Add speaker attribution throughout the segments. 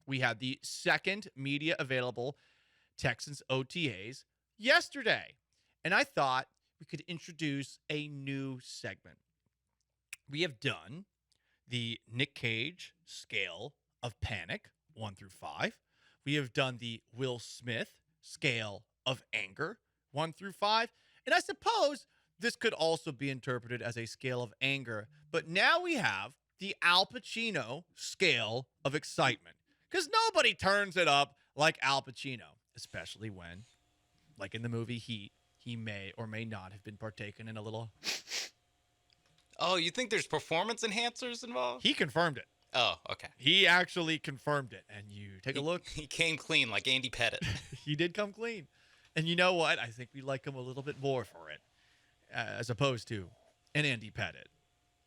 Speaker 1: we had the second media available Texans OTAs yesterday. And I thought we could introduce a new segment. We have done the Nick Cage scale of panic, 1 through 5. We have done the Will Smith scale of anger, 1 through 5. And I suppose this could also be interpreted as a scale of anger. But now we have the Al Pacino scale of excitement. Because nobody turns it up like Al Pacino, especially when, like in the movie Heat, he may or may not have been partaken in a little...
Speaker 2: Oh, you think there's performance enhancers involved?
Speaker 1: He confirmed it.
Speaker 2: Oh, okay.
Speaker 1: He actually confirmed it. And you take a look.
Speaker 2: He came clean like Andy Pettit.
Speaker 1: He did come clean. And you know what? I think we like him a little bit more for it, as opposed to an Andy Pettit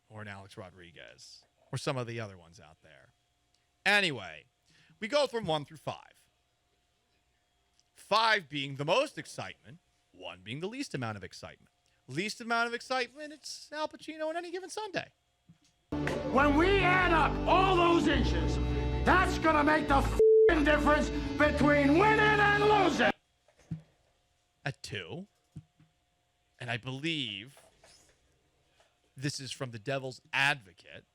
Speaker 1: or an Alex Rodriguez or some of the other ones out there. Anyway, we go from 1 through 5. 5 being the most excitement, 1 being the least amount of excitement. Least amount of excitement, it's Al Pacino on any given Sunday.
Speaker 3: When we add up all those inches, that's going to make the f***ing difference between winning and losing.
Speaker 1: At 2, and I believe this is from the Devil's Advocate,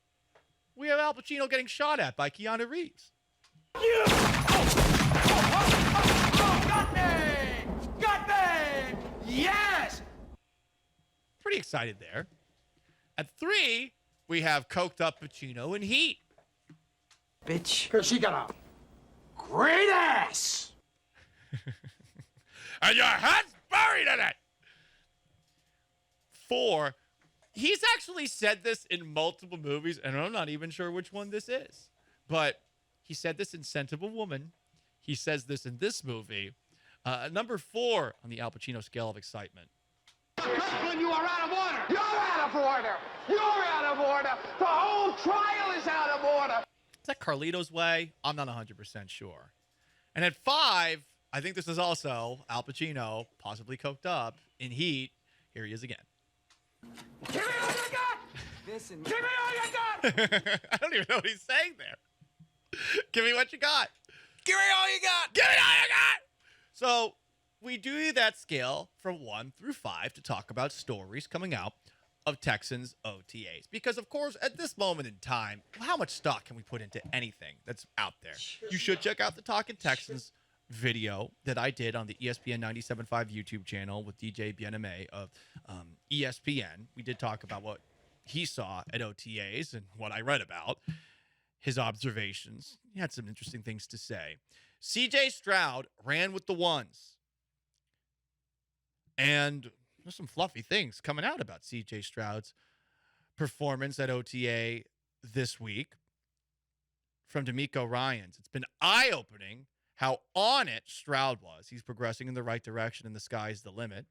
Speaker 1: we have Al Pacino getting shot at by Keanu Reeves.
Speaker 3: You! Got me! Got me! Yes!
Speaker 1: Pretty excited there. At 3, we have coked up Pacino in Heat.
Speaker 3: Bitch. Because she got a great ass!
Speaker 1: And your head's buried in it! 4, he's actually said this in multiple movies, and I'm not even sure which one this is. But he said this in Scent of a Woman. He says this in this movie. Number 4 on the Al Pacino scale of excitement.
Speaker 3: Kirkland, you are out of order! You're out of order! You're out of order! The whole trial is out of order!
Speaker 1: Is that Carlito's Way? I'm not 100% sure. And at 5, I think this is also Al Pacino, possibly coked up, in Heat. Here he is again.
Speaker 3: Give me all you got! Listen. Give me all you got!
Speaker 1: I don't even know what he's saying there. Give me what you got.
Speaker 2: Give me all you got!
Speaker 1: Give me all you got! So we do that scale from 1 through 5 to talk about stories coming out of Texans OTAs. Because, of course, at this moment in time, how much stock can we put into anything that's out there? You should check out the Talkin' Texans video that I did on the ESPN 97.5 YouTube channel with DJ Bien-Aimé of ESPN. We did talk about what he saw at OTAs and what I read about, his observations. He had some interesting things to say. CJ Stroud ran with the ones. And there's some fluffy things coming out about CJ Stroud's performance at OTA this week from D'Amico Ryans. It's been eye-opening how on it Stroud was. He's progressing in the right direction, and the sky's the limit.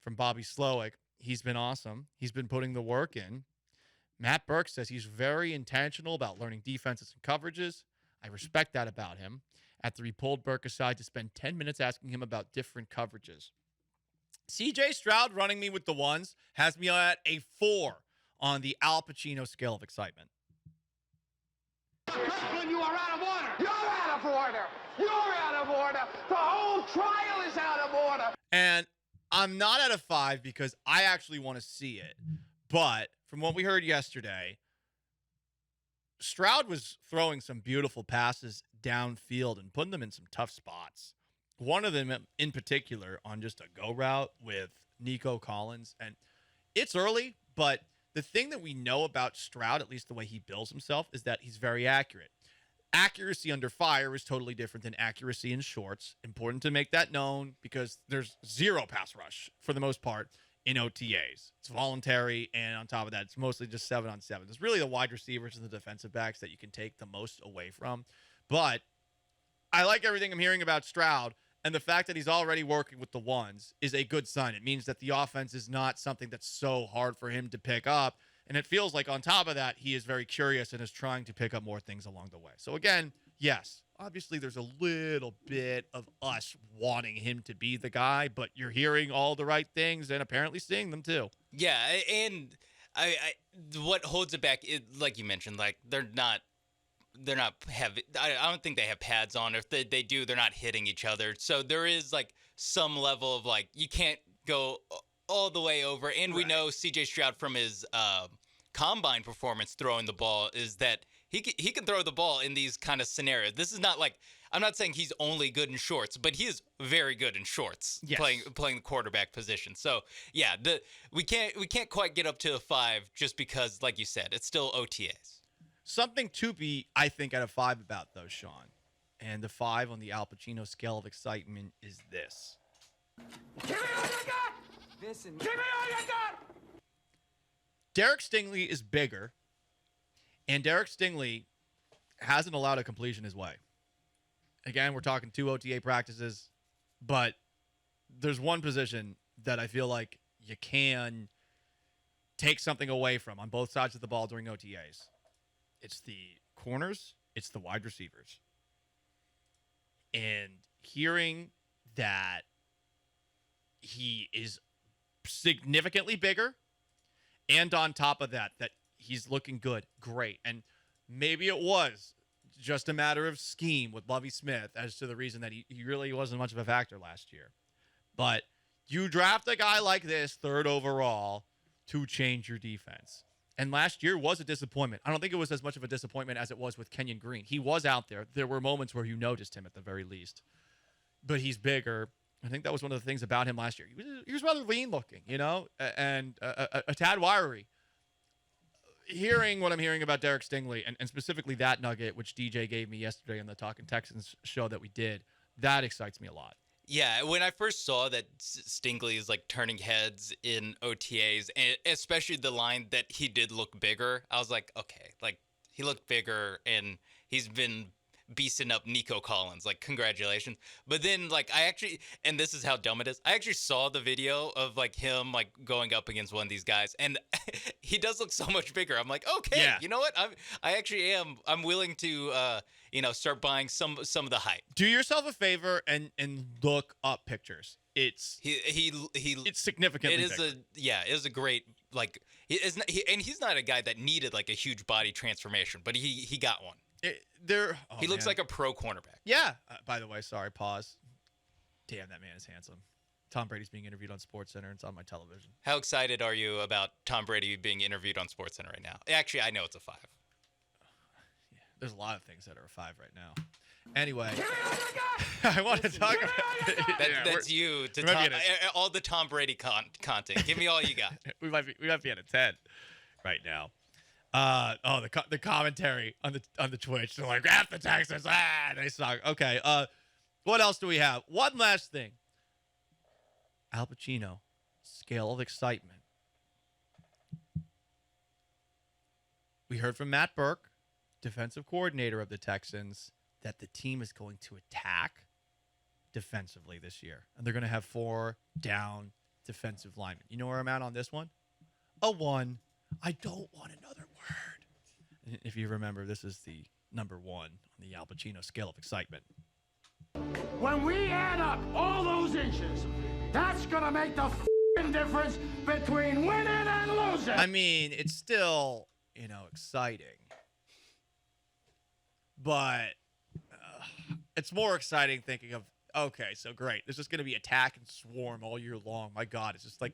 Speaker 1: From Bobby Slowick, he's been awesome. He's been putting the work in. Matt Burke says he's very intentional about learning defenses and coverages. I respect that about him. After he pulled Burke aside to spend 10 minutes asking him about different coverages. CJ Stroud running me with the ones has me at a 4 on the Al Pacino scale of excitement.
Speaker 3: Kirkland, you are out of order! You're out of order! You're out of order! The whole trial is out of order!
Speaker 1: And I'm not at a 5 because I actually want to see it. But from what we heard yesterday, Stroud was throwing some beautiful passes downfield and putting them in some tough spots. One of them in particular on just a go route with Nico Collins. And it's early, but the thing that we know about Stroud, at least the way he builds himself, is that he's very accurate. Accuracy under fire is totally different than accuracy in shorts. Important to make that known because there's zero pass rush for the most part in OTAs. It's voluntary, and on top of that, it's mostly just 7-on-7. It's really the wide receivers and the defensive backs that you can take the most away from. But I like everything I'm hearing about Stroud, and the fact that he's already working with the ones is a good sign. It means that the offense is not something that's so hard for him to pick up, and it feels like on top of that, he is very curious and is trying to pick up more things along the way. So again, yes, obviously there's a little bit of us wanting him to be the guy, but you're hearing all the right things and apparently seeing them too.
Speaker 2: Yeah, and I what holds it back, like you mentioned, like they're not heavy. I don't think they have pads on. If they do, they're not hitting each other. So there is like some level of like you can't go all the way over. And we know C.J. Stroud from his combine performance throwing the ball is that he can throw the ball in these kind of scenarios. This is not like I'm not saying he's only good in shorts, but he is very good in shorts playing the quarterback position. So yeah, we can't quite get up to a 5 just because, like you said, it's still OTAs.
Speaker 1: Something to be, I think, at a 5 about those, Sean. And the 5 on the Al Pacino scale of excitement is this.
Speaker 3: Give me all you got! Give me all you got!
Speaker 1: Derek Stingley is bigger, and Derek Stingley hasn't allowed a completion his way. Again, we're talking 2 OTA practices, but there's one position that I feel like you can take something away from on both sides of the ball during OTAs. It's the corners, it's the wide receivers. And hearing that he is significantly bigger, and on top of that he's looking good, great. And maybe it was just a matter of scheme with Lovie Smith as to the reason that he really wasn't much of a factor last year. But you draft a guy like this, 3rd overall, to change your defense. And last year was a disappointment. I don't think it was as much of a disappointment as it was with Kenyon Green. He was out there. There were moments where you noticed him at the very least. But he's bigger. I think that was one of the things about him last year. He was rather lean looking, and a tad wiry. Hearing what I'm hearing about Derek Stingley, and specifically that nugget, which DJ gave me yesterday on the Talking Texans show that we did, that excites me a lot.
Speaker 2: Yeah, when I first saw that Stingley is like turning heads in OTAs, and especially the line that he did look bigger, I was like, okay, like he looked bigger and he's been beasting up Nico Collins, like congratulations. But then like and this is how dumb it is, I actually saw the video of like him like going up against one of these guys, and he does look so much bigger. I'm like, okay, yeah. You know what, I'm willing to start buying some of the hype.
Speaker 1: Do yourself a favor and look up pictures. It's significantly bigger.
Speaker 2: It is a great, like, he's not a guy that needed like a huge body transformation, but he got one. He looks like a pro cornerback.
Speaker 1: Yeah. By the way, sorry, pause. Damn, that man is handsome. Tom Brady's being interviewed on SportsCenter. It's on my television.
Speaker 2: How excited are you about Tom Brady being interviewed on SportsCenter right now? Actually, I know it's a 5.
Speaker 1: Yeah, there's a lot of things that are a 5 right now. Anyway, I want to talk about
Speaker 2: that's you to all the Tom Brady content. Give me all you got.
Speaker 1: we might be at a 10 right now. The commentary on the Twitch. They're like, "F the Texans." They suck. Okay. What else do we have? One last thing. Al Pacino, scale of excitement. We heard from Matt Burke, defensive coordinator of the Texans, that the team is going to attack defensively this year, and they're going to have 4 down defensive linemen. You know where I'm at on this one? A 1. I don't want another word. If you remember, this is the number 1 on the Al Pacino scale of excitement.
Speaker 3: When we add up all those inches, that's gonna make the difference between winning and losing.
Speaker 1: I mean, it's still, exciting. But it's more exciting thinking of, okay, so great. There's just going to be attack and swarm all year long. My God, it's just like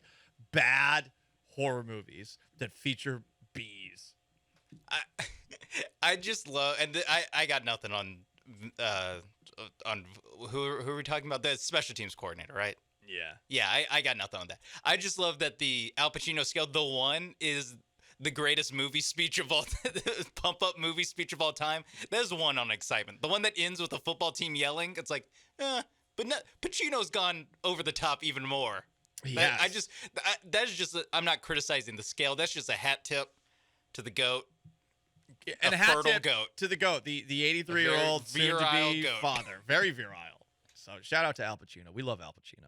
Speaker 1: bad horror movies that feature bees.
Speaker 2: I just love, and I got nothing on who are we talking about? The special teams coordinator, right? Yeah, I got nothing on that. I just love that the Al Pacino scale, the 1 is the greatest movie speech of all, pump up movie speech of all time. There's 1 on excitement. The one that ends with a football team yelling. It's like, but no, Pacino's gone over the top even more.
Speaker 1: Yes.
Speaker 2: That's just, I'm not criticizing the scale. That's just a hat tip to the GOAT.
Speaker 1: And a hat tip goat. To the GOAT, the 83-year-old soon-to-be
Speaker 2: goat.
Speaker 1: father. Very virile. So shout out to Al Pacino. We love Al Pacino.